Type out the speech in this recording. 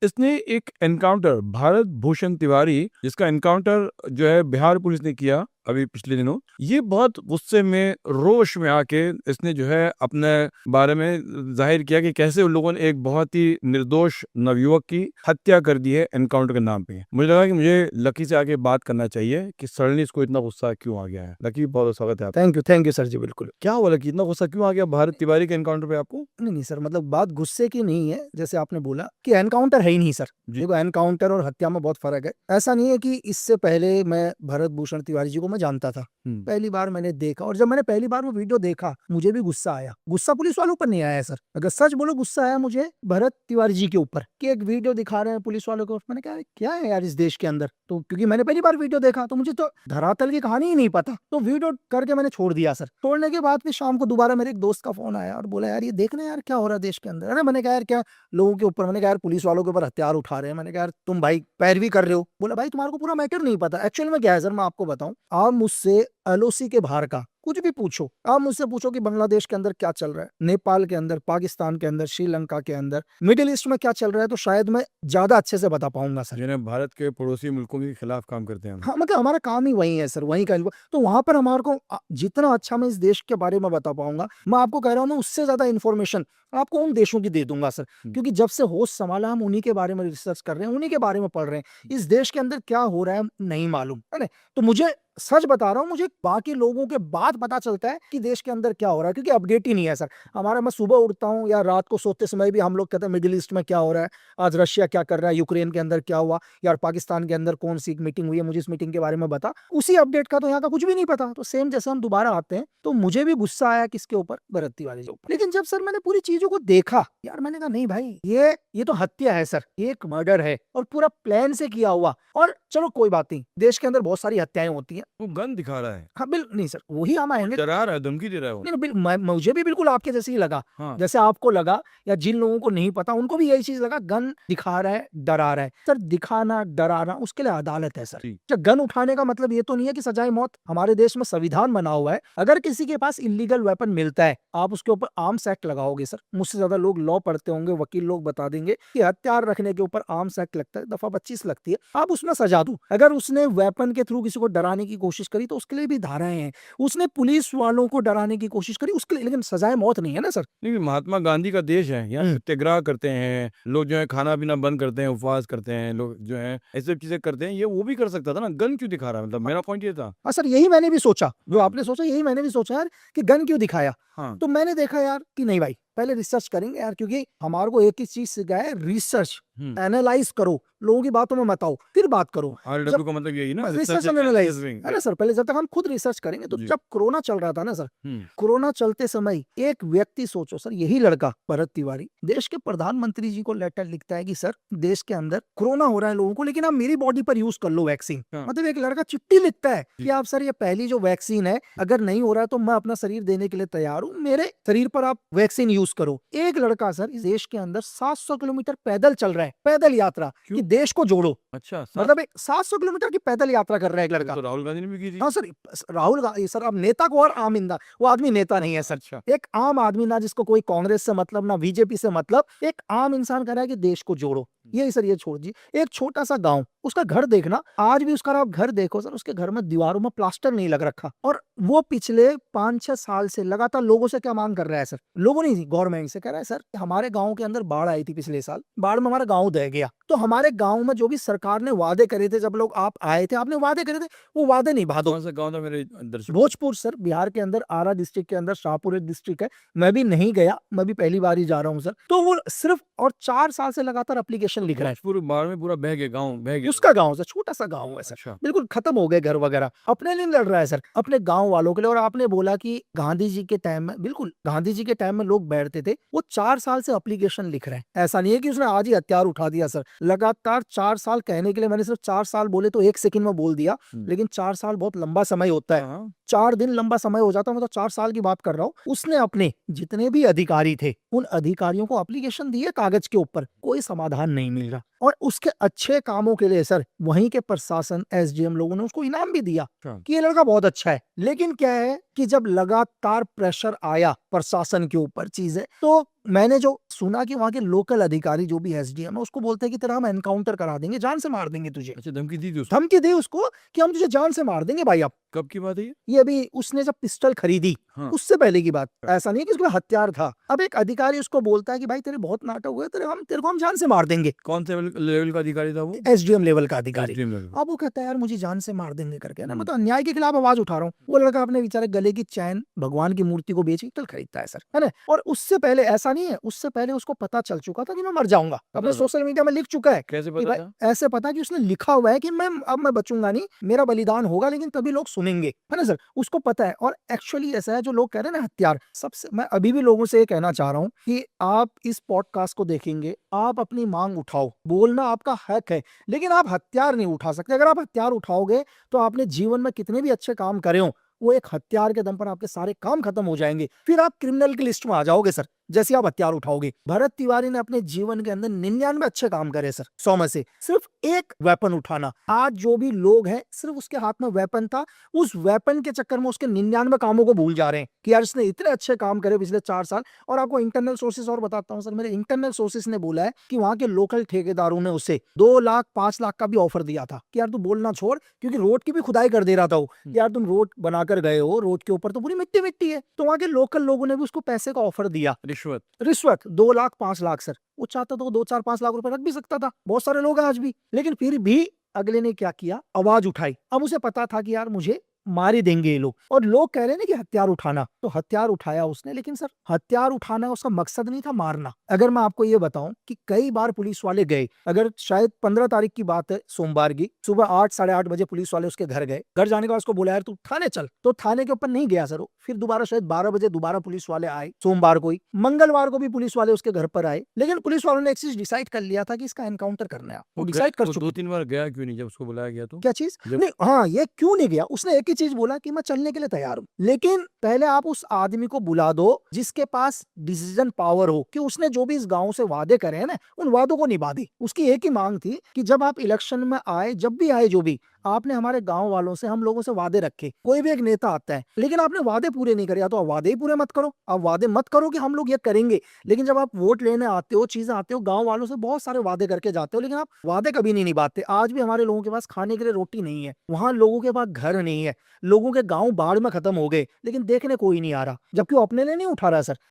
इसने एक एनकाउंटर भारत भूषण तिवारी, जिसका एनकाउंटर जो है बिहार पुलिस ने किया अभी पिछले दिनों, ये बहुत गुस्से में, रोष में आके इसने जो है अपने बारे में जाहिर किया कि कैसे उन लोगों ने एक बहुत ही निर्दोष नवयुवक की हत्या कर दी है एनकाउंटर के नाम पे। मुझे लगा कि मुझे लकी से आके बात करना चाहिए कि सडनली इसको इतना गुस्सा क्यों आ गया है। लकी, बहुत स्वागत है आपका। थैंक यू सर जी, बिल्कुल। क्या हुआ लकी, इतना गुस्सा क्यों आ गया भारत तिवारी के एनकाउंटर पे आपको? नहीं सर, मतलब बात गुस्से की नहीं है, जैसे आपने बोला कि एनकाउंटर है ही नहीं सर। जी। देखो, एनकाउंटर और हत्या में बहुत फर्क है। ऐसा नहीं है कि इससे पहले मैं भरत भूषण तिवारी जी को मैं जानता था, पहली बार मैंने देखा, और जब मैंने पहली बार वो वीडियो देखा मुझे भी गुस्सा आया। गुस्सा पुलिस वालों पर नहीं आया सर, अगर सच बोलो गुस्सा आया मुझे भरत तिवारी जी के ऊपर कि एक वीडियो दिखा रहे हैं पुलिस वालों को। मैंने कहा क्या है यार इस देश के अंदर, तो क्योंकि मैंने पहली बार वीडियो देखा तो मुझे तो धरातल की कहानी ही नहीं पता, तो वीडियो करके मैंने छोड़ दिया सर। छोड़ने के बाद फिर शाम को दोबारा मेरे एक दोस्त का फोन आया और बोला यार ये देखना यार क्या हो रहा है देश के अंदर। अरे मैंने कहा यार क्या लोगों के ऊपर, मैंने कहा यार पुलिस वालों के ऊपर हथियार उठा रहे हैं। मैंने कहा यार तुम भाई पैरवी कर रहे हो। बोला भाई तुम्हारे को पूरा मैटर नहीं पता। एक्चुअली में क्या है सर, मैं आपको बताऊं, आप मुझसे एलओसी के बाहर का कुछ भी पूछो, आप मुझसे पूछो कि बांग्लादेश के अंदर क्या चल रहा है, नेपाल के अंदर, पाकिस्तान के अंदर, श्रीलंका के अंदर, मिडिल ईस्ट में क्या चल रहा है, तो शायद मैं ज्यादा अच्छे से बता पाऊंगा सर। जिन्हें भारत के पड़ोसी मुल्कों के खिलाफ काम करते हैं हम। हाँ, मतलब हमारा काम ही वही है सर, वही का। तो वहां पर हमारे को जितना अच्छा मैं इस देश के बारे में बता पाऊंगा, मैं आपको कह रहा हूँ, मैं उससे ज्यादा इन्फॉर्मेशन आपको उन देशों की दे दूंगा सर। क्योंकि जब से होश संभाला हम उन्हीं के बारे में रिसर्च कर रहे हैं, उन्हीं के बारे में पढ़ रहे हैं। इस देश के अंदर क्या हो रहा है नहीं मालूम है ना। तो मुझे सच बता रहा हूँ, मुझे बाकी लोगों के बाद पता चलता है कि देश के अंदर क्या हो रहा है, क्योंकि अपडेट ही नहीं है सर हमारा। मैं सुबह उठता हूँ या रात को सोते समय भी हम लोग कहते हैं मिडिल ईस्ट में क्या हो रहा है, आज रशिया क्या कर रहा है, यूक्रेन के अंदर क्या हुआ, यार पाकिस्तान के अंदर कौन सी मीटिंग हुई है, मुझे इस मीटिंग के बारे में बता। उसी अपडेट का तो यहाँ का कुछ भी नहीं पता। तो सेम जैसे हम दोबारा आते हैं तो मुझे भी गुस्सा आया किसके ऊपर, भरत तिवारी के ऊपर। लेकिन जब सर मैंने पूरी चीजों को देखा यार, मैंने कहा नहीं भाई ये तो हत्या है सर, ये एक मर्डर है और पूरा प्लान से किया हुआ। और चलो कोई बात नहीं, देश के अंदर बहुत सारी हत्याएं होती हैं। वो गन दिखा रहा है। हाँ बिल्कुल नहीं सर, वही हम आएंगे। डरा रहा है, धमकी दे रहा है वो। नहीं नहीं, मुझे भी बिल्कुल आपके जैसे ही लगा। हाँ। जैसे आपको लगा या जिन लोगों को नहीं पता उनको भी यही चीज लगा, गन दिखा रहा है, डरा रहा है। सर दिखाना डराना उसके लिए अदालत है सर। जब गन उठाने का मतलब ये तो नहीं है कि सजाए मौत। हमारे देश में संविधान बना हुआ है, अगर किसी के पास इलीगल वेपन मिलता है आप उसके ऊपर आर्म्स एक्ट लगाओगे सर। मुझसे ज्यादा लोग लॉ पढ़ते होंगे, वकील लोग बता देंगे कि हथियार रखने के ऊपर आर्म्स एक्ट लगता है, दफा 25 लगती है। आप उसमें सजा दो। अगर उसने वेपन के थ्रू किसी को डराने की कोशिश करी तो उसके लिए भी धाराएं हैं। उसने पुलिस वालों को डराने की कोशिश करी उसके लिए, लेकिन सजाए मौत नहीं है ना सर। लेकिन महात्मा गांधी का देश है, यहाँ सत्याग्रह करते हैं लोग, जो है खाना पीना बंद करते हैं, उपवास करते हैं लोग, जो है ऐसी चीजें करते हैं। ये वो भी कर सकता था ना, गन क्यों दिखा रहा है? मतलब मेरा पॉइंट ये था। हाँ सर, यही मैंने भी सोचा, जो आपने सोचा यही मैंने भी सोचा यार कि गन क्यों दिखाया। हाँ। तो मैंने देखा यार कि नहीं भाई पहले रिसर्च करेंगे यार, क्योंकि हमारे को एक ही चीज सिखाया है, रिसर्च एनालाइज करो, लोगों की बातों में मत आओ, फिर बात करो। आरडब्ल्यू का मतलब यही ना, रिसर्च एनालाइज है ना सर। पहले जब तक हम खुद रिसर्च करेंगे, तो जब कोरोना चल रहा था ना सर, कोरोना चलते समय एक व्यक्ति, सोचो सर, यही लड़का भरत तिवारी देश के प्रधानमंत्री जी को लेटर लिखता है कि सर देश के अंदर कोरोना हो रहा है लोगों को, लेकिन आप मेरी बॉडी पर यूज कर लो वैक्सीन। मतलब एक लड़का चिट्ठी लिखता है कि आप सर ये पहली जो वैक्सीन है, अगर नहीं हो रहा है तो मैं अपना शरीर देने के लिए तैयार हूँ, मेरे शरीर पर आप वैक्सीन यूज करो। एक लड़का सर इस देश के अंदर 700 किलोमीटर पैदल चल रहा है, पैदल यात्रा कि देश को जोड़ो। अच्छा, मतलब एक 700 किलोमीटर की पैदल यात्रा कर रहा है एक लड़का। तो राहुल गांधी ने भी की थी। हाँ सर, राहुल गांधी सर, अब नेता को और आम इंसान, वो आदमी नेता नहीं है सर। अच्छा। एक आम आदमी, ना जिसको कोई कांग्रेस से मतलब ना बीजेपी से मतलब, एक आम इंसान कह रहा है कि देश को जोड़ो। ये सर, ये छोड़ दीजिए, एक छोटा सा गांव, उसका घर देखना, आज भी उसका आप घर देखो सर, उसके घर में दीवारों में प्लास्टर नहीं लग रखा। और वो पिछले 5-6 साल से लगातार लोगों से क्या मांग कर रहा है सर, लोगों नहीं, गवर्नमेंट से कह रहा है सर हमारे गांव के अंदर बाढ़ आई थी पिछले साल, बाढ़ में हमारा गांव दह गया, तो हमारे गांव में जो भी सरकार ने वादे करे थे, जब लोग आप आए थे आपने वादे करे थे, वो वादे निभा दो। कौन सा गांव था मेरे दर्शक? भोजपुर सर, बिहार के अंदर आरा डिस्ट्रिक्ट के अंदर शाहपुर एक डिस्ट्रिक्ट है। मैं भी नहीं गया, मैं भी पहली बार ही जा रहा हूँ सर। तो वो सिर्फ और 4 साल से लगातार एप्लीकेशन लिख रहा है। पूरे बाढ़ में पूरा बह गया, गांव बह गया। उसका गांव सर, छोटा सा गांव है सर। अच्छा। बिल्कुल खत्म हो गए घर वगैरह, अपने लिए लड़ रहा है सर, अपने गांव वालों के लिए। और आपने बोला कि गांधी जी के टाइम में, बिल्कुल गांधी जी के टाइम में लोग बैठते थे, वो 4 साल से एप्लीकेशन लिख रहे हैं। ऐसा नहीं है कि उसने आज ही हथियार उठा दिया सर, लगातार 4 साल। कहने के लिए मैंने सिर्फ 4 साल बोले तो 1 सेकंड में बोल दिया, लेकिन 4 साल बहुत लंबा समय होता है। 4 दिन लंबा समय हो जाता है, मतलब 4 साल की बात कर रहा हूँ। उसने अपने जितने भी अधिकारी थे उन अधिकारियों को एप्लीकेशन दिए कागज के ऊपर, कोई समाधान नहीं मिल रहा। और उसके अच्छे कामों के लिए सर वहीं के प्रशासन, एसडीएम लोगों ने उसको इनाम भी दिया कि ये लड़का बहुत अच्छा है। लेकिन क्या है कि जब लगातार प्रेशर आया प्रशासन के ऊपर चीजें, तो मैंने जो सुना कि वहाँ के लोकल अधिकारी जो भी एसडीएम है उसको बोलते हैं कि तेरा हम एनकाउंटर करा देंगे, जान से मार देंगे तुझे। अच्छा, धमकी दी थी उसको? धमकी दी उसको कि हम तुझे जान से मार देंगे भाई। अब कब की बात है ये? ये अभी उसने जब पिस्टल खरीदी हाँ। उससे पहले की बात, ऐसा नहीं है कि उसके पास हथियार था। अब एक अधिकारी उसको बोलता है कि भाई तेरे बहुत नाटक हुए, तेरे को हम जान से मार देंगे। कौन से लेवल का अधिकारी था वो? एसडीएम लेवल का अधिकारी। एसडीएम लेवल का। अब वो कहता है यार मुझे जान से मार देंगे करके ना, मैं तो अन्याय के खिलाफ आवाज उठा रहा हूँ। वो लड़का अपने बेचारे गले की चैन भगवान की मूर्ति को बेच पिस्टल खरीदता है सर, है ना। और उससे पहले ऐसा नहीं है, उससे पहले उसको पता चल चुका था कि मैं मर जाऊंगा, अपने सोशल मीडिया में लिख चुका है। कैसे कि पता भाई था? ऐसे पता कि उसने लिखा हुआ है कि मैं बचूंगा नहीं, मेरा बलिदान होगा लेकिन तभी लोग सुनेंगे, है ना सर। उसको पता है। और एक्चुअली ऐसा है जो लोग कह रहे हैं ना हथियार, सबसे मैं अभी भी लोगों से ये कहना चाह रहा हूँ कि आप इस पॉडकास्ट को देखेंगे, आप अपनी मांग उठाओ, बोलना आपका हक है, लेकिन आप हथियार नहीं उठा सकते। अगर आप हथियार उठाओगे तो आपने जीवन में कितने भी अच्छे काम करे हो, वो एक हथियार के दम पर आपके सारे काम खत्म हो जाएंगे, फिर आप क्रिमिनल की लिस्ट में आ जाओगे सर, जैसे आप हथियार उठाओगे। भरत तिवारी ने अपने जीवन के अंदर 99 अच्छे काम करे सर, 100 में से सिर्फ एक वेपन उठाना। आज जो भी लोग हैं सिर्फ उसके हाथ में वेपन था, उस वेपन के चक्कर में उसके 99 कामों को भूल जा रहे हैं कि यार इसने इतने अच्छे काम करे पिछले 4 साल। और आपको इंटरनल सोर्सेस और बताता हूँ सर, मेरे इंटरनल सोर्सेस ने बोला है कि वहां के लोकल ठेकेदारों ने उसे 2 लाख 5 लाख का भी ऑफर दिया था कि यार तू बोलना छोड़, क्योंकि रोड की भी खुदाई कर दे रहा था वो। यार तुम रोड बनाकर गए हो, रोड के ऊपर तो पूरी मिट्टी मिट्टी है। तो वहां के लोकल लोगों ने भी उसको पैसे का ऑफर दिया, रिश्वत। रिश्वत 2 लाख 5 लाख सर। वो चाहता तो 2 4 5 लाख रुपए रख भी सकता था, बहुत सारे लोग हैं आज भी, लेकिन फिर भी अगले ने क्या किया, आवाज उठाई। अब उसे पता था कि यार मुझे मार ही देंगे ये लोग, और लोग कह रहे हैं ना कि हथियार उठाना, तो हथियार उठाया उसने। लेकिन सर हथियार उठाना उसका मकसद नहीं था मारना। अगर मैं आपको ये बताऊं कि कई बार पुलिस वाले गए, अगर शायद 15 तारीख की बात है, सोमवार की सुबह 8 साढ़े 8 बजे पुलिस वाले उसके घर गए। घर जाने के बाद उसको बोला यार तू थाने चल, तो थाने के ऊपर नहीं गया सर वो। फिर दोबारा शायद 12 बजे दोबारा पुलिस वाले आए, सोमवार को ही। मंगलवार को भी पुलिस वाले उसके घर पर आए, लेकिन पुलिस वालों ने एक चीज डिसाइड कर लिया था कि इसका एनकाउंटर करना है। वो डिसाइड कर चुके। 2-3 बार गया क्यों नहीं जब उसको बुलाया गया तो? क्या चीज? जब नहीं, हाँ, ये क्यों नहीं गया, उसने एक ही चीज बोला कि मैं चलने के लिए तैयार हूँ। लेकिन पहले आप उस आदमी को बुला दो जिसके पास डिसीजन पावर हो, कि उसने जो भी इस गांव से वादे करे हैं ना, उन वादों को निभा दे। उसकी एक ही मांग थी कि जब आप इलेक्शन में आए, जब भी आए, जो भी आपने हमारे गांव वालों से, हम लोगों से वादे रखे। कोई भी एक नेता आता है लेकिन आपने वादे पूरे नहीं करे, या तो आप वादे ही पूरे मत करो, आप वादे मत करो कि हम लोग ये करेंगे। लेकिन जब आप वोट लेने आते हो, चीजें आते हो, गांव वालों से बहुत सारे वादे करके जाते हो, लेकिन आप वादे कभी नहीं निभाते। आज भी हमारे लोगों के पास खाने के लिए रोटी नहीं है, वहां लोगों के पास घर नहीं है, लोगों के गांव बाढ़ में खत्म हो गए, लेकिन देखने कोई नहीं आ रहा, जबकि वो अपने लिए नहीं उठा रहा सर,